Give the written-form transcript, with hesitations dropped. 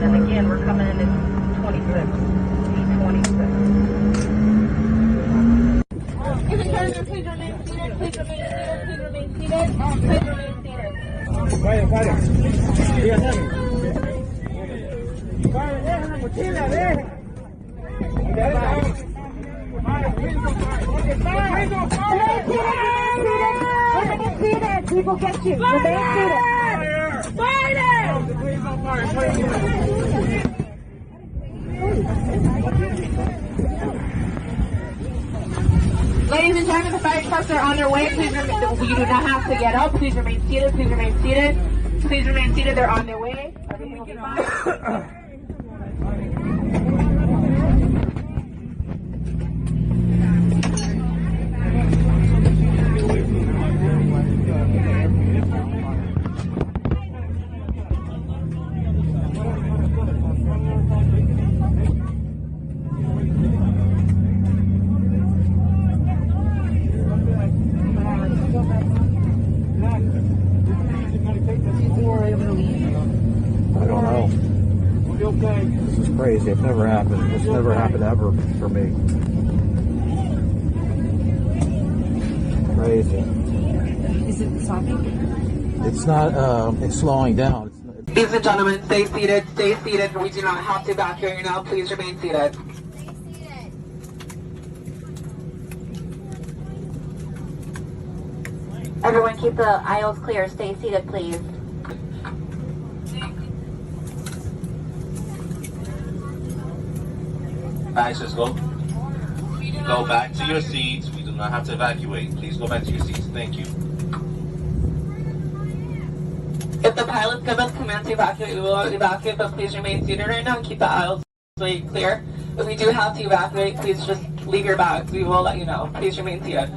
And again, we're coming in at 26. 26. Please remain seated. Please remain seated. Please remain seated. Please remain seated. People get you. Remain seated. Ladies and gentlemen, the fire trucks are on their way. Please remain, you do not have to get up. Please remain seated. Please remain seated. Please remain seated. They're on their way. Everything will be fine. This is crazy. It's never happened. It's never happened ever for me. Crazy. Is it stopping? It's not. It's slowing down. Ladies and gentlemen, stay seated. Stay seated. We do not have to evacuate you now. Please remain seated. Everyone keep the aisles clear. Stay seated, please. Passengers, go back to your seats. We do not have to evacuate. Please go back to your seats. Thank you. If the pilot's give us command to evacuate, we will evacuate, but please remain seated right now and keep the aisles clear. If we do have to evacuate, please just leave your bags. We will let you know. Please remain seated.